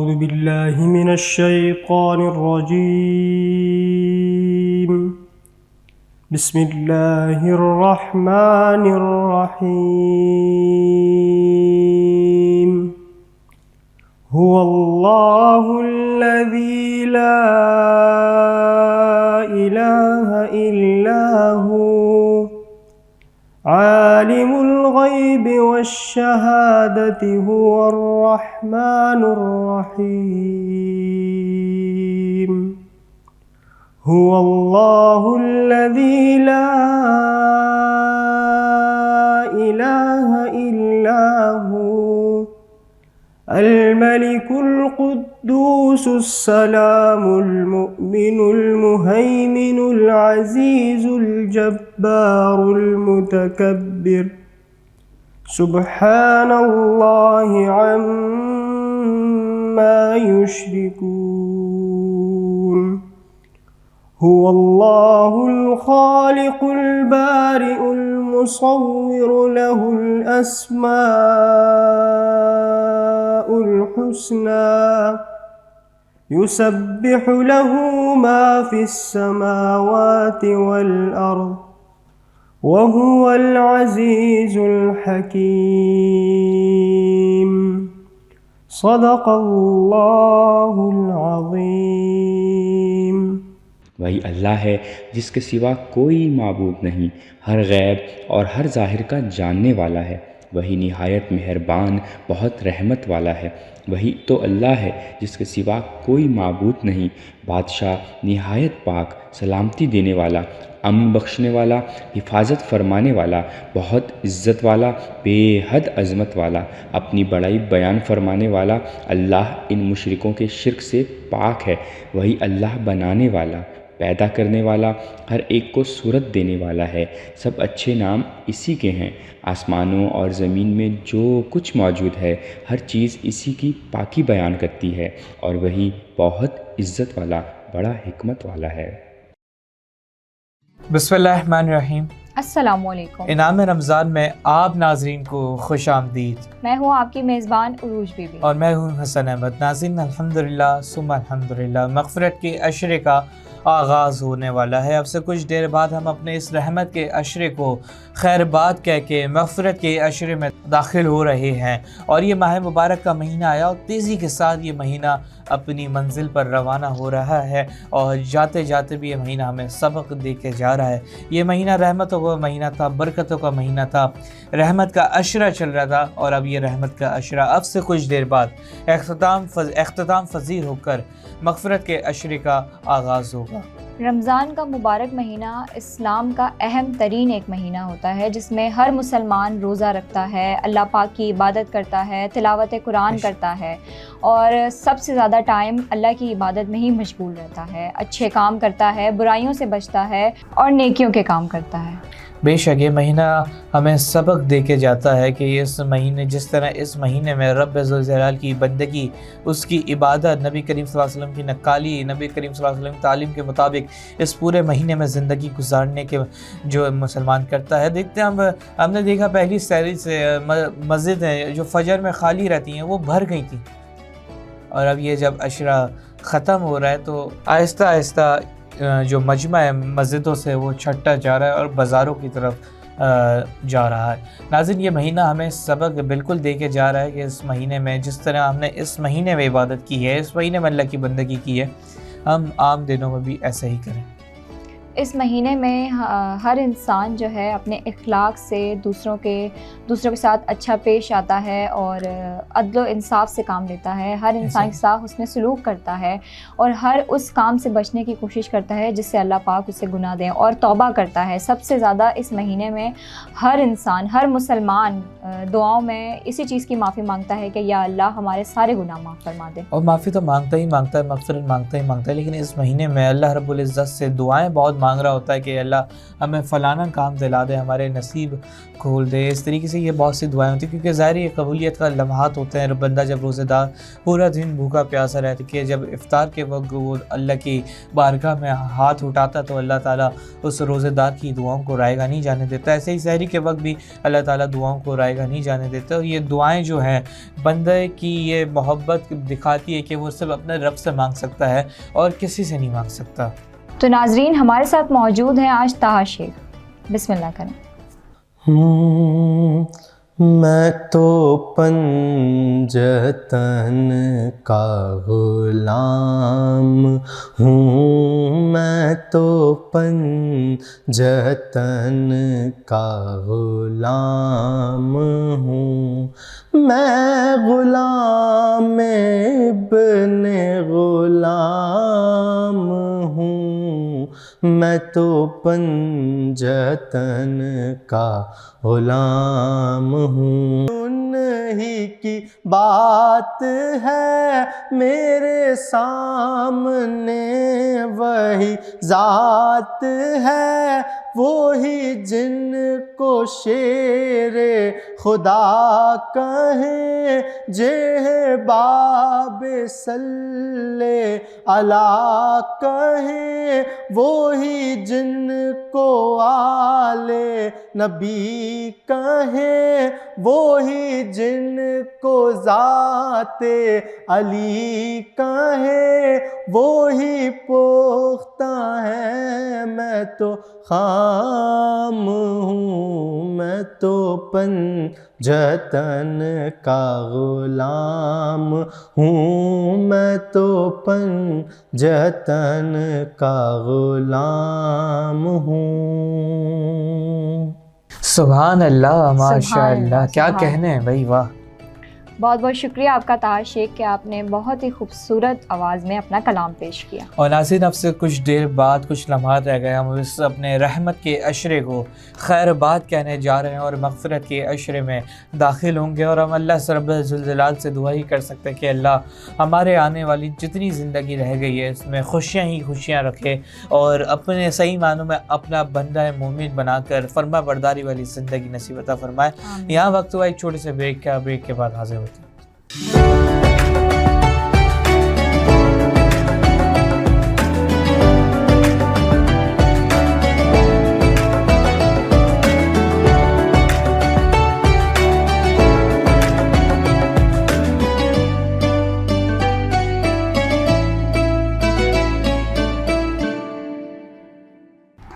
أعوذ بالله من الشيطان الرجيم. بسم الله الرحمن الرحيم. هو الله الذي لا إله إلا هو عالم الغيب والشهادة هو الرحمن الرحيم. هو الله الذي لا إله إلا هو الملك القدوس السلام المؤمن المهيمن العزيز الجبار المتكبر سبحان الله عما يشركون. هو الله الخالق البارئ المصور له الأسماء الحسنى يسبح له ما في السماوات والأرض وهو العزيز الحكيم. صدق اللہ العظیم. وہی اللہ ہے جس کے سوا کوئی معبود نہیں، ہر غیب اور ہر ظاہر کا جاننے والا ہے. وہی نہایت مہربان بہت رحمت والا ہے. وہی تو اللہ ہے جس کے سوا کوئی معبود نہیں، بادشاہ نہایت پاک، سلامتی دینے والا، امن بخشنے والا، حفاظت فرمانے والا، بہت عزت والا، بے حد عظمت والا، اپنی بڑائی بیان فرمانے والا. اللہ ان مشرکوں کے شرک سے پاک ہے. وہی اللہ بنانے والا، پیدا کرنے والا، ہر ایک کو صورت دینے والا ہے. سب اچھے نام اسی کے ہیں. آسمانوں اور زمین میں جو کچھ موجود ہے ہر چیز اسی کی پاکی بیان کرتی ہے، اور وہی بہت عزت والا، بڑا حکمت والا ہے. بسم اللہ الرحمن الرحیم. السلام علیکم. انعام رمضان میں آپ ناظرین کو خوش آمدید. میں ہوں آپ کی میزبان عروج بی بی اور میں ہوں حسن احمد. ناظرین الحمدللہ ثم الحمدللہ مغفرت کے عشرے کا آغاز ہونے والا ہے. اب سے کچھ دیر بعد ہم اپنے اس رحمت کے عشرے کو خیر بات کہہ کے مغفرت کے عشرے میں داخل ہو رہے ہیں، اور یہ ماہ مبارک کا مہینہ آیا اور تیزی کے ساتھ یہ مہینہ اپنی منزل پر روانہ ہو رہا ہے، اور جاتے جاتے بھی یہ مہینہ ہمیں سبق دے کے جا رہا ہے. یہ مہینہ رحمتوں کا مہینہ تھا، برکتوں کا مہینہ تھا، رحمت کا عشرہ چل رہا تھا، اور اب یہ رحمت کا عشرہ اب سے کچھ دیر بعد اختتام پذیر ہو کر مغفرت کے عشرے کا آغاز ہوگا. رمضان کا مبارک مہینہ اسلام کا اہم ترین ایک مہینہ ہوتا ہے، جس میں ہر مسلمان روزہ رکھتا ہے، اللہ پاک کی عبادت کرتا ہے، تلاوت قرآن کرتا ہے، اور سب سے زیادہ ٹائم اللہ کی عبادت میں ہی مشغول رہتا ہے، اچھے کام کرتا ہے، برائیوں سے بچتا ہے اور نیکیوں کے کام کرتا ہے. بے شک یہ مہینہ ہمیں سبق دے کے جاتا ہے کہ اس مہینے جس طرح اس مہینے میں رب ذوالجلال کی بندگی، اس کی عبادت، نبی کریم صلی اللہ علیہ وسلم کی نقالی، نبی کریم صلی اللہ علیہ وسلم کی تعلیم کے مطابق اس پورے مہینے میں زندگی گزارنے کے جو مسلمان کرتا ہے. دیکھتے ہیں ہم نے دیکھا پہلی سحری سے مسجد ہیں جو فجر میں خالی رہتی ہیں وہ بھر گئی تھیں، اور اب یہ جب عشرہ ختم ہو رہا ہے تو آہستہ آہستہ جو مجمع ہے مسجدوں سے وہ چھٹا جا رہا ہے اور بازاروں کی طرف جا رہا ہے. ناظرین یہ مہینہ ہمیں سبق بالکل دے کے جا رہا ہے کہ اس مہینے میں جس طرح ہم نے اس مہینے میں عبادت کی ہے، اس مہینے میں اللہ کی بندگی کی ہے، ہم عام دنوں میں بھی ایسا ہی کریں. اس مہینے میں ہر انسان جو ہے اپنے اخلاق سے دوسروں کے ساتھ اچھا پیش آتا ہے اور عدل و انصاف سے کام لیتا ہے. ہر انسان کے ساتھ حسن سلوک کرتا ہے اور ہر اس کام سے بچنے کی کوشش کرتا ہے جس سے اللہ پاک اسے گناہ دیں، اور توبہ کرتا ہے. سب سے زیادہ اس مہینے میں ہر انسان، ہر مسلمان دعاؤں میں اسی چیز کی معافی مانگتا ہے کہ یا اللہ ہمارے سارے گناہ معاف فرما دے. اور معافی تو مانگتا ہی مانگتا ہے، مغفرت مانگتا ہی مانگتا ہے، لیکن اس مہینے میں اللہ رب العزت سے دعائیں بہت مانگ رہا ہوتا ہے کہ اللہ ہمیں فلانا کام دلا دے، ہمارے نصیب کھول دے. اس طریقے سے یہ بہت سی دعائیں ہوتی ہیں، کیونکہ ظاہر یہ قبولیت کا لمحات ہوتے ہیں. بندہ جب روزہ دار پورا دن بھوکا پیاسا رہتا کہ جب افطار کے وقت وہ اللہ کی بارگاہ میں ہاتھ اٹھاتا تو اللہ تعالیٰ اس روزہ دار کی دعاؤں کو رائے گاہ نہیں جانے دیتا. ایسے ہی سحری کے وقت بھی اللہ تعالیٰ دعاؤں کو رائے گاہ نہیں جانے دیتا. اور یہ دعائیں جو ہیں بندے کی یہ محبت دکھاتی ہے کہ وہ صرف اپنے رب سے مانگ سکتا ہے اور کسی سے نہیں مانگ سکتا. تو ناظرین ہمارے ساتھ موجود ہیں آج طاہر شیخ، بسم اللہ کریں. میں تو پنجتن کا غلام ہوں، میں تو پنجتن کا غلام ہوں، میں غلام ابن غلام ہوں، میں تو پنجتن کا غلام ہوں. انہی کی بات ہے میرے سامنے، وہی ذات ہے وہی جن کو شیر خدا کہیں، جہ باب صلی علی کہیں، وہی جن کو آل نبی کہیں، وہی جن کو ذات علی کہیں، وہی پختہ ہے. میں تو خام ہوں، میں تو پنجتن کا غلام ہوں، میں تو پنجتن کا غلام ہوں. سبحان اللہ، ماشاء اللہ، کیا سبحان کہنے ہیں بھائی، واہ. بہت بہت شکریہ آپ کا طاہر شیخ کہ آپ نے بہت ہی خوبصورت آواز میں اپنا کلام پیش کیا. اور ناظرین اب سے کچھ دیر بعد کچھ لمحات رہ گئے، ہم اس اپنے رحمت کے عشرے کو خیر بات کہنے جا رہے ہیں اور مغفرت کے عشرے میں داخل ہوں گے. اور ہم اللہ سے رب الجلال سے دعا ہی کر سکتے ہیں کہ اللہ ہمارے آنے والی جتنی زندگی رہ گئی ہے اس میں خوشیاں ہی خوشیاں رکھے اور اپنے صحیح معنوں میں اپنا بندہ مومن بنا کر فرما برداری والی زندگی نصیب عطا فرمائے. یہاں وقت ہوا ایک چھوٹے سے بریک کا، بریک کے بعد حاضر ہوتے ہیں.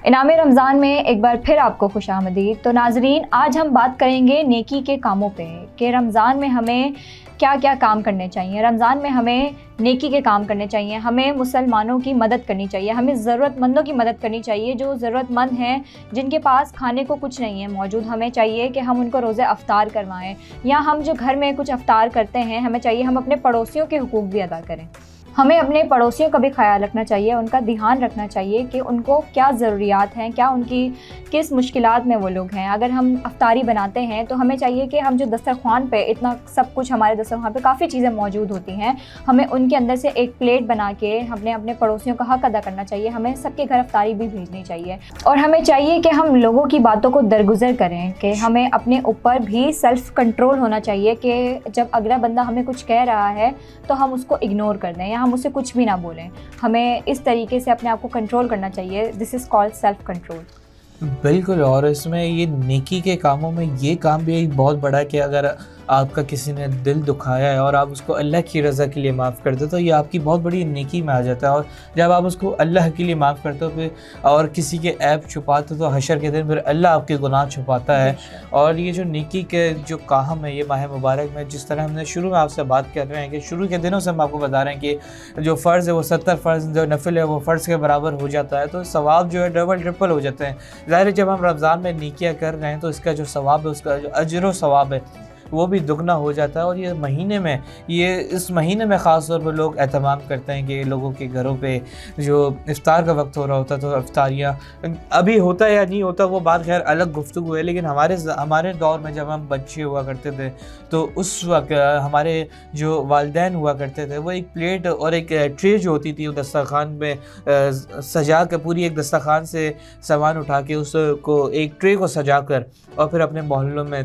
انعام رمضان میں ایک بار پھر آپ کو خوش آمدید. تو ناظرین آج ہم بات کریں گے نیکی کے کاموں پہ کہ رمضان میں ہمیں کیا کیا کام کرنے چاہیے. رمضان میں ہمیں نیکی کے کام کرنے چاہیے، ہمیں مسلمانوں کی مدد کرنی چاہیے، ہمیں ضرورت مندوں کی مدد کرنی چاہیے. جو ضرورت مند ہیں جن کے پاس کھانے کو کچھ نہیں ہے موجود، ہمیں چاہیے کہ ہم ان کو روزے افطار کروائیں. یا ہم جو گھر میں کچھ افطار کرتے ہیں ہمیں چاہیے ہم اپنے پڑوسیوں کے حقوق بھی ادا کریں. ہمیں اپنے پڑوسیوں کا بھی خیال رکھنا چاہیے، ان کا دھیان رکھنا چاہیے کہ ان کو کیا ضروریات ہیں، کیا ان کی کس مشکلات میں وہ لوگ ہیں. اگر ہم افطاری بناتے ہیں تو ہمیں چاہیے کہ ہم جو دسترخوان پہ اتنا سب کچھ ہمارے دسترخوان پہ کافی چیزیں موجود ہوتی ہیں، ہمیں ان کے اندر سے ایک پلیٹ بنا کے ہمیں اپنے پڑوسیوں کا حق ادا کرنا چاہیے. ہمیں سب کے گھر افطاری بھی بھیجنی چاہیے اور ہمیں چاہیے کہ ہم لوگوں کی باتوں کو درگزر کریں، کہ ہمیں اپنے اوپر بھی سیلف کنٹرول ہونا چاہیے کہ جب اگلا بندہ ہمیں کچھ کہہ رہا ہے تو ہم اس کو اگنور کر دیں یا ہم اسے کچھ بھی نہ بولیں. ہمیں اس طریقے سے اپنے آپ کو کنٹرول کرنا چاہیے. دس از کالڈ سیلف کنٹرول. بالکل. اور اس میں یہ نیکی کے کاموں میں یہ کام بھی ایک بہت بڑا ہے کہ اگر آپ کا کسی نے دل دکھایا ہے اور آپ اس کو اللہ کی رضا کے لیے معاف کر دو تو یہ آپ کی بہت بڑی نیکی میں آ جاتا ہے. اور جب آپ اس کو اللہ کے لیے معاف کرتے ہو پھر اور کسی کے عیب چھپاتے تو حشر کے دن پھر اللہ آپ کے گناہ چھپاتا ہے. اور یہ جو نیکی کے جو کام ہے یہ ماہ مبارک میں جس طرح ہم نے شروع میں آپ سے بات کر رہے ہیں کہ شروع کے دنوں سے ہم آپ کو بتا رہے ہیں کہ جو فرض ہے وہ 70 فرض، جو نفل ہے وہ فرض کے برابر ہو جاتا ہے. تو ثواب جو ہے ڈبل ٹرپل ہو جاتے ہیں. ظاہر ہے جب ہم رمضان میں نیکیاں کر رہے ہیں تو اس کا جو ثواب ہے، اس کا جو اجر و ثواب ہے وہ بھی دگنا ہو جاتا ہے. اور یہ مہینے میں اس مہینے میں خاص طور پر لوگ اہتمام کرتے ہیں کہ لوگوں کے گھروں پہ جو افطار کا وقت ہو رہا ہوتا تو افطاریاں ابھی ہوتا ہے یا نہیں ہوتا وہ بات خیر الگ گفتگو ہے, لیکن ہمارے دور میں جب ہم بچے ہوا کرتے تھے تو اس وقت ہمارے جو والدین ہوا کرتے تھے وہ ایک پلیٹ اور ایک ٹرے جو ہوتی تھی وہ دسترخوان میں سجا کے پوری ایک دسترخوان سے سامان اٹھا کے اس کو ایک ٹرے کو سجا کر اور پھر اپنے محلوں میں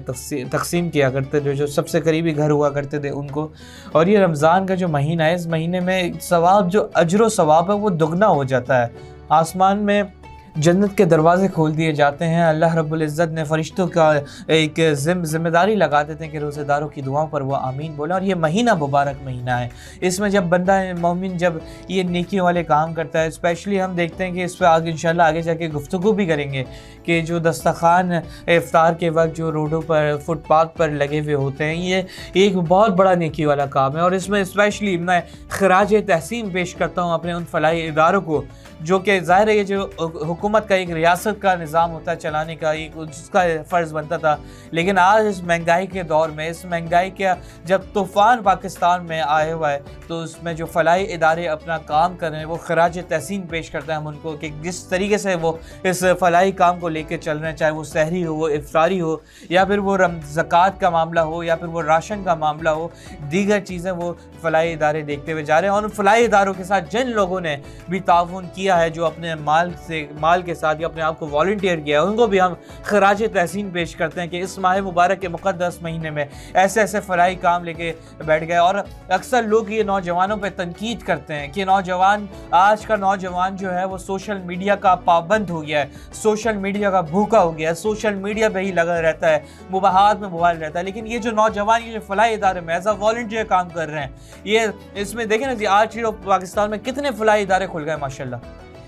تقسیم کیا کرتے تھے جو سب سے قریبی گھر ہوا کرتے تھے ان کو. اور یہ رمضان کا جو مہینہ ہے اس مہینے میں ثواب جو اجر و ثواب ہے وہ دگنا ہو جاتا ہے. آسمان میں جنت کے دروازے کھول دیے جاتے ہیں. اللہ رب العزت نے فرشتوں کا ایک ذمہ داری لگا دیتے ہیں کہ روزے داروں کی دعاؤں پر وہ آمین بولیں. اور یہ مہینہ مبارک مہینہ ہے, اس میں جب بندہ مومن جب یہ نیکی والے کام کرتا ہے, اسپیشلی ہم دیکھتے ہیں کہ اس پہ آگے انشاءاللہ آگے جا کے گفتگو بھی کریں گے کہ جو دسترخوان افطار کے وقت جو روڈوں پر فٹ پاتھ پر لگے ہوئے ہوتے ہیں یہ ایک بہت بڑا نیکی والا کام ہے. اور اس میں اسپیشلی میں خراج تحسین پیش کرتا ہوں اپنے ان فلاحی اداروں کو جو کہ ظاہر ہے یہ جو حکومت کا ایک ریاست کا نظام ہوتا ہے چلانے کا ایک اس کا فرض بنتا تھا, لیکن آج اس مہنگائی کے دور میں اس مہنگائی کا جب طوفان پاکستان میں آئے ہوا ہے تو اس میں جو فلاحی ادارے اپنا کام کر رہے ہیں وہ خراج تحسین پیش کرتے ہیں ہم ان کو کہ جس طریقے سے وہ اس فلاحی کام کو لے کے چل رہے ہیں, چاہے وہ سحری ہو وہ افطاری ہو یا پھر وہ زکوٰۃ کا معاملہ ہو یا پھر وہ راشن کا معاملہ ہو, دیگر چیزیں وہ فلاحی ادارے دیکھتے ہوئے جا رہے ہیں. اور ان فلاحی اداروں کے ساتھ جن لوگوں نے بھی تعاون کیا ہے جو اپنے مال کے ساتھ یا اپنے آپ کو والنٹیئر کیا ہے ان کو بھی ہم خراج تحسین پیش کرتے ہیں کہ اس ماہ مبارک کے مقدس مہینے میں ایسے ایسے فلاحی کام لے کے بیٹھ گئے. اور اکثر لوگ یہ نوجوانوں پہ تنقید کرتے ہیں کہ آج کا نوجوان جو ہے وہ سوشل میڈیا کا پابند ہو گیا ہے, سوشل میڈیا کا بھوکا ہو گیا ہے, سوشل میڈیا پہ ہی لگا رہتا ہے, مباحات میں موبائل رہتا ہے. لیکن یہ جو نوجوان یہ جو فلاحی ادارے میں ایز اے والنٹیئر کام کر رہے ہیں یہ اس میں دیکھیں نا جی آج پاکستان میں کتنے فلاحی ادارے کھل گئے ماشاءاللہ,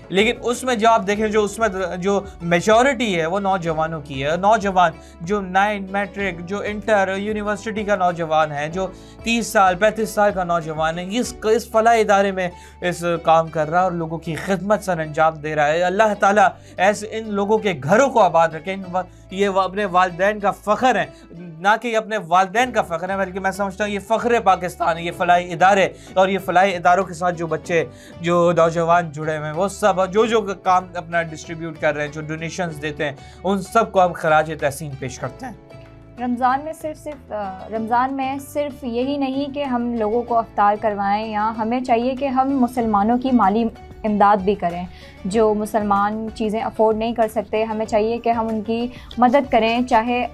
لیکن اس میں جو آپ دیکھیں جو اس میں جو میجورٹی ہے وہ نوجوانوں کی ہے. نوجوان جو 9 میٹرک جو انٹر یونیورسٹی کا نوجوان ہے جو 30 سال 35 سال کا نوجوان ہے اس فلاحی ادارے میں اس کام کر رہا ہے اور لوگوں کی خدمت سر انجام دے رہا ہے. اللہ تعالیٰ ایسے ان لوگوں کے گھروں کو آباد رکھے. یہ اپنے والدین کا فخر ہے, نہ کہ اپنے والدین کا فخر ہے بلکہ میں سمجھتا ہوں یہ فخر پاکستان ہے, یہ فلاحی ادارے. اور یہ فلاحی اداروں کے ساتھ جو بچے جو نوجوان جڑے ہوئے ہیں وہ سب جو کام اپنا ڈسٹریبیوٹ کر رہے ہیں جو ڈونیشنز دیتے ہیں ان سب کو ہم خراج تحسین پیش کرتے ہیں. رمضان میں صرف یہی نہیں کہ ہم لوگوں کو افطار کروائیں, یا ہمیں چاہیے کہ ہم مسلمانوں کی مالی امداد بھی کریں. جو مسلمان چیزیں افورڈ نہیں کر سکتے ہمیں چاہیے کہ ہم ان کی مدد کریں. چاہے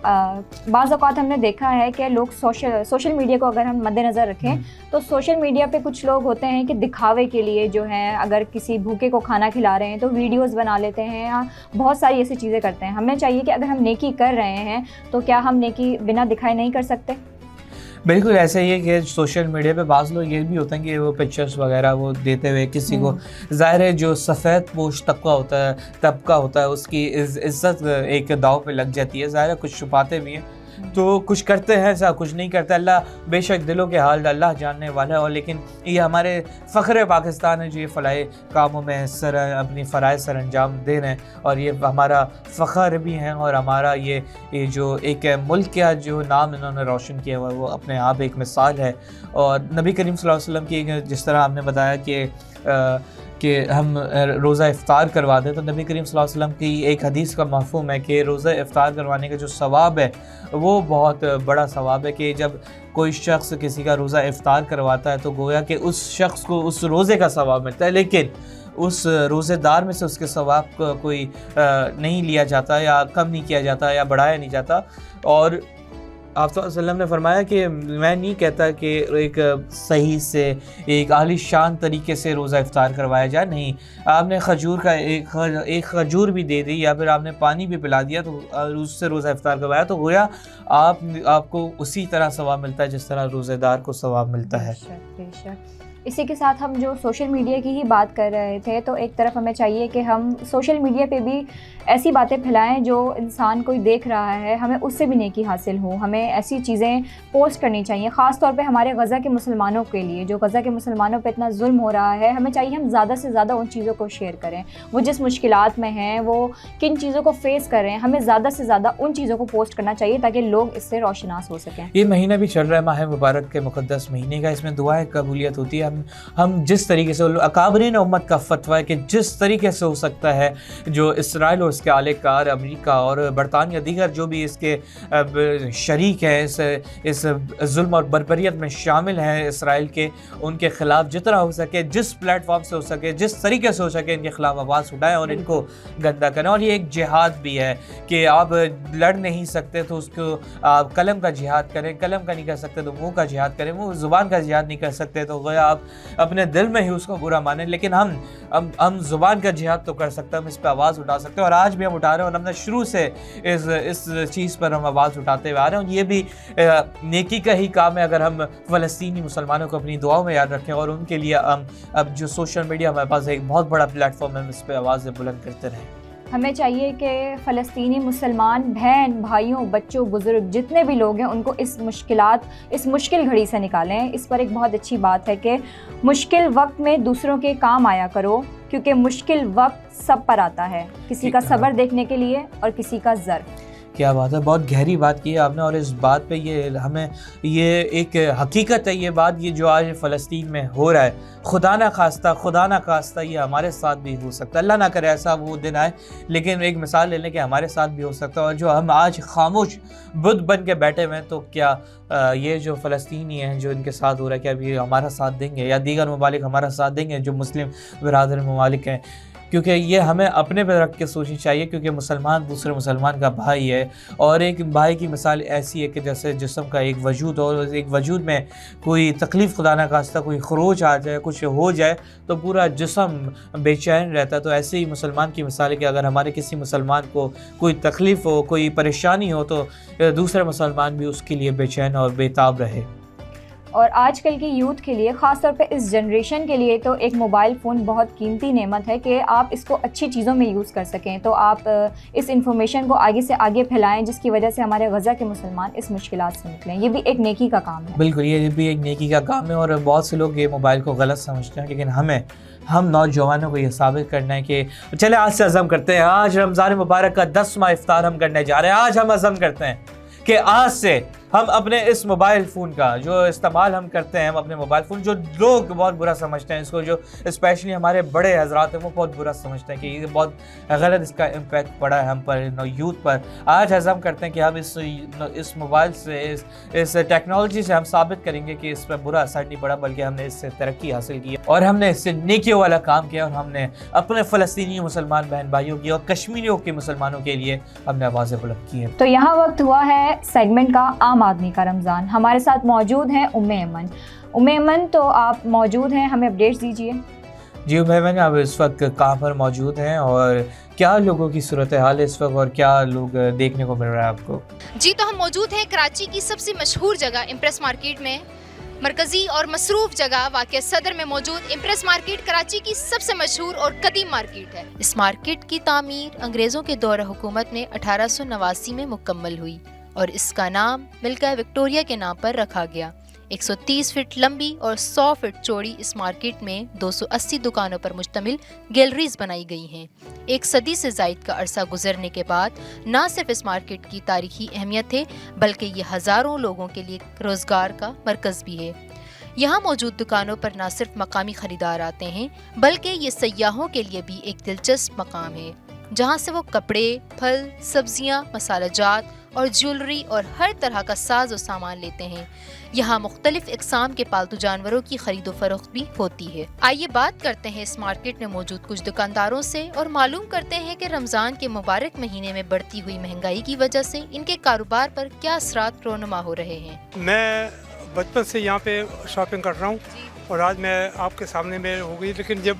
بعض اوقات ہم نے دیکھا ہے کہ لوگ سوشل میڈیا کو اگر ہم مد نظر رکھیں تو سوشل میڈیا پہ کچھ لوگ ہوتے ہیں کہ دکھاوے کے لیے جو ہیں اگر کسی بھوکے کو کھانا کھلا رہے ہیں تو ویڈیوز بنا لیتے ہیں یا بہت ساری ایسی چیزیں کرتے ہیں. ہمیں چاہیے کہ اگر ہم نیکی کر رہے ہیں تو کیا ہم نیکی بنا دکھائے نہیں کر سکتے؟ بالکل ایسا ہی ہے کہ سوشل میڈیا پہ بعض لوگ یہ بھی ہوتے ہیں کہ وہ پکچرز وغیرہ وہ دیتے ہوئے کسی کو ظاہر ہے جو سفید پوش طبقہ ہوتا ہے اس کی عزت ایک داؤ پہ لگ جاتی ہے. ظاہر ہے کچھ چھپاتے بھی ہیں تو کچھ کرتے ہیں ایسا کچھ نہیں کرتے. اللہ بے شک دلوں کے حال اللہ جاننے والا ہے. اور لیکن یہ ہمارے فخر پاکستان ہے جو یہ فلاحی کاموں میں اپنی فرائض سر انجام دے رہے ہیں اور یہ ہمارا فخر بھی ہیں اور ہمارا یہ جو ایک ملک کا جو نام انہوں نے روشن کیا ہوا ہے وہ اپنے آپ ایک مثال ہے. اور نبی کریم صلی اللہ علیہ وسلم کی جس طرح ہم نے بتایا کہ ہم روزہ افطار کروا دیں تو نبی کریم صلی اللہ علیہ وسلم کی ایک حدیث کا مفہوم ہے کہ روزہ افطار کروانے کا جو ثواب ہے وہ بہت بڑا ثواب ہے کہ جب کوئی شخص کسی کا روزہ افطار کرواتا ہے تو گویا کہ اس شخص کو اس روزے کا ثواب ملتا ہے, لیکن اس روزے دار میں سے اس کے ثواب کو کوئی نہیں لیا جاتا یا کم نہیں کیا جاتا یا بڑھایا نہیں جاتا. اور آپ صلی اللہ علیہ وسلم نے فرمایا کہ میں نہیں کہتا کہ ایک صحیح سے ایک عالی شان طریقے سے روزہ افطار کروایا جائے, نہیں. آپ نے کھجور کا ایک کھجور بھی دے دی یا پھر آپ نے پانی بھی پلا دیا تو اس سے روزہ افطار کروایا تو گویا آپ کو اسی طرح ثواب ملتا ہے جس طرح روزے دار کو ثواب ملتا ہے. اسی کے ساتھ ہم جو سوشل میڈیا کی ہی بات کر رہے تھے، تو ایک طرف ہمیں چاہیے کہ ہم سوشل میڈیا پہ بھی ایسی باتیں پھیلائیں جو انسان کوئی دیکھ رہا ہے ہمیں اس سے بھی نیکی حاصل ہو. ہمیں ایسی چیزیں پوسٹ کرنی چاہیے، خاص طور پہ ہمارے غزہ کے مسلمانوں کے لیے، جو غزہ کے مسلمانوں پہ اتنا ظلم ہو رہا ہے. ہمیں چاہیے ہم زیادہ سے زیادہ ان چیزوں کو شیئر کریں، وہ جس مشکلات میں ہیں، وہ کن چیزوں کو فیس کر رہے ہیں، ہمیں زیادہ سے زیادہ ان چیزوں کو پوسٹ کرنا چاہیے تاکہ لوگ اس سے روشناس ہو سکیں. یہ مہینہ بھی چل رہا ہے ماہ مبارک کے مقدس مہینے کا، اس میں دعائیں قبولیت ہوتی ہے. ہم جس طریقے سے اکابرین امت کا فتویٰ ہے کہ جس طریقے سے ہو سکتا ہے، جو اسرائیل اور اس کے اعلی کار، امریکہ اور برطانیہ، دیگر جو بھی اس کے شریک ہیں اس ظلم اور بربریت میں شامل ہیں اسرائیل کے، ان کے خلاف جتنا ہو سکے، جس پلیٹ فارم سے ہو سکے، جس طریقے سے ہو سکے، ان کے خلاف آواز اٹھائیں اور ان کو گندہ کریں. اور یہ ایک جہاد بھی ہے کہ آپ لڑ نہیں سکتے تو اس کو آپ قلم کا جہاد کریں، قلم کا نہیں کر سکتے تو منہ کا جہاد کریں، وہ زبان کا جہاد نہیں کر سکتے تو گویا آپ اپنے دل میں ہی اس کو برا مانیں. لیکن ہم زبان کا جہاد تو کر سکتے ہیں، ہم اس پہ آواز اٹھا سکتے ہیں، اور آج بھی ہم اٹھا رہے ہیں، اور ہم نے شروع سے اس چیز پر ہم آواز اٹھاتے ہوئے آ رہے ہیں. یہ بھی نیکی کا ہی کام ہے اگر ہم فلسطینی مسلمانوں کو اپنی دعاؤں میں یاد رکھیں، اور ان کے لیے اب جو سوشل میڈیا ہمارے پاس ایک بہت بڑا پلیٹ فارم ہے، ہم اس پہ آوازیں بلند کرتے رہیں. ہمیں چاہیے کہ فلسطینی مسلمان بہن بھائیوں، بچوں، بزرگ جتنے بھی لوگ ہیں ان کو اس مشکل گھڑی سے نکالیں. اس پر ایک بہت اچھی بات ہے کہ مشکل وقت میں دوسروں کے کام آیا کرو، کیونکہ مشکل وقت سب پر آتا ہے، کسی کا صبر دیکھنے کے لیے اور کسی کا ظرف. کیا بات ہے، بہت گہری بات کی ہے آپ نے. اور اس بات پہ ہمیں یہ ایک حقیقت ہے، یہ بات یہ جو آج فلسطین میں ہو رہا ہے، خدا نہ خواستہ یہ ہمارے ساتھ بھی ہو سکتا ہے. اللہ نہ کرے ایسا وہ دن آئے، لیکن ایک مثال لے لیں کہ ہمارے ساتھ بھی ہو سکتا ہے. اور جو ہم آج خاموش بدھ بن کے بیٹھے ہوئے ہیں، تو کیا یہ جو فلسطینی ہیں جو ان کے ساتھ ہو رہا ہے، کیا ابھی ہمارا ساتھ دیں گے، یا دیگر ممالک ہمارا ساتھ دیں گے جو مسلم برادر ممالک ہیں؟ کیونکہ یہ ہمیں اپنے پہ رکھ کے سوچنی چاہیے، کیونکہ مسلمان دوسرے مسلمان کا بھائی ہے. اور ایک بھائی کی مثال ایسی ہے کہ جیسے جسم کا ایک وجود اور ایک وجود میں کوئی تکلیف خدا نہ خواستہ کوئی خروج آ جائے، کچھ ہو جائے تو پورا جسم بے چین رہتا ہے. تو ایسے ہی مسلمان کی مثال ہے کہ اگر ہمارے کسی مسلمان کو کوئی تکلیف ہو، کوئی پریشانی ہو، تو دوسرے مسلمان بھی اس کے لیے بے چین اور بے تاب رہے. اور آج کل کی یوتھ کے لیے، خاص طور پہ اس جنریشن کے لیے، تو ایک موبائل فون بہت قیمتی نعمت ہے کہ آپ اس کو اچھی چیزوں میں یوز کر سکیں. تو آپ اس انفارمیشن کو آگے سے آگے پھیلائیں، جس کی وجہ سے ہمارے غزہ کے مسلمان اس مشکلات سے نکلیں. یہ بھی ایک نیکی کا کام ہے. بالکل، یہ بھی ایک نیکی کا کام ہے. اور بہت سے لوگ یہ موبائل کو غلط سمجھتے ہیں، لیکن ہم نوجوانوں کو یہ ثابت کرنا ہے کہ چلے آج سے عزم کرتے ہیں. آج رمضان مبارک کا 10واں افطار ہم کرنے جا رہے ہیں. آج ہم عزم کرتے ہیں کہ آج سے ہم اپنے اس موبائل فون کا جو استعمال ہم کرتے ہیں، ہم اپنے موبائل فون، جو لوگ بہت برا سمجھتے ہیں اس کو، جو اسپیشلی ہمارے بڑے حضرات ہیں وہ بہت برا سمجھتے ہیں کہ یہ بہت غلط اس کا امپیکٹ پڑا ہے ہم پر، یوتھ پر. آج عزم کرتے ہیں کہ ہم اس موبائل سے، اس ٹیکنالوجی سے ہم ثابت کریں گے کہ اس پر برا اثر نہیں پڑا، بلکہ ہم نے اس سے ترقی حاصل کی اور ہم نے اس سے نیکیوں والا کام کیا، اور ہم نے اپنے فلسطینی مسلمان بہن بھائیوں کی اور کشمیریوں کے مسلمانوں کے لیے ہم نے آوازیں بلند کی ہیں. تو یہاں وقت ہوا ہے سیگمنٹ کا عام آدمی کا رمضان. ہمارے ساتھ موجود ہیں ام ایمن. تو آپ موجود ہیں، ہمیں اپڈیٹس دیجیے. جی ام ایمن، آپ اس وقت کہاں پر موجود ہیں اور کیا لوگوں کی صورتحال ہے اس وقت اور کیا لوگ دیکھنے کو مل رہا ہے آپ کو؟ جی، تو ہم موجود ہیں کراچی کی سب سے مشہور جگہ امپریس مارکیٹ میں. مرکزی اور مصروف جگہ واقع صدر میں موجود امپریس مارکیٹ کراچی کی سب سے مشہور اور قدیم مارکیٹ ہے. اس مارکیٹ کی تعمیر انگریزوں کے دور حکومت میں 1889 میں مکمل ہوئی اور اس کا نام ملکہ وکٹوریہ کے نام پر رکھا گیا. 130 فٹ لمبی اور 100 فٹ چوڑی اس مارکیٹ میں 280 دکانوں پر مشتمل گیلریز بنائی گئی ہیں. ایک صدی سے زائد کا عرصہ گزرنے کے بعد نہ صرف اس مارکیٹ کی تاریخی اہمیت ہے، بلکہ یہ ہزاروں لوگوں کے لیے روزگار کا مرکز بھی ہے. یہاں موجود دکانوں پر نہ صرف مقامی خریدار آتے ہیں، بلکہ یہ سیاحوں کے لیے بھی ایک دلچسپ مقام ہے، جہاں سے وہ کپڑے، پھل، سبزیاں، مسالہ جات اور جیولری اور ہر طرح کا ساز و سامان لیتے ہیں. یہاں مختلف اقسام کے پالتو جانوروں کی خرید و فروخت بھی ہوتی ہے. آئیے بات کرتے ہیں اس مارکیٹ میں موجود کچھ دکانداروں سے اور معلوم کرتے ہیں کہ رمضان کے مبارک مہینے میں بڑھتی ہوئی مہنگائی کی وجہ سے ان کے کاروبار پر کیا اثرات رونما ہو رہے ہیں. میں بچپن سے یہاں پہ شاپنگ کر رہا ہوں اور آج میں آپ کے سامنے میں ہو گئی، لیکن جب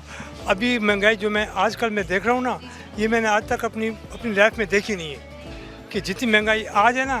ابھی مہنگائی جو میں آج کل میں دیکھ رہا ہوں نا، یہ میں نے آج تک اپنی لائف میں دیکھی نہیں ہے کہ جتنی مہنگائی آج ہے نا،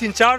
3-4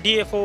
DFO,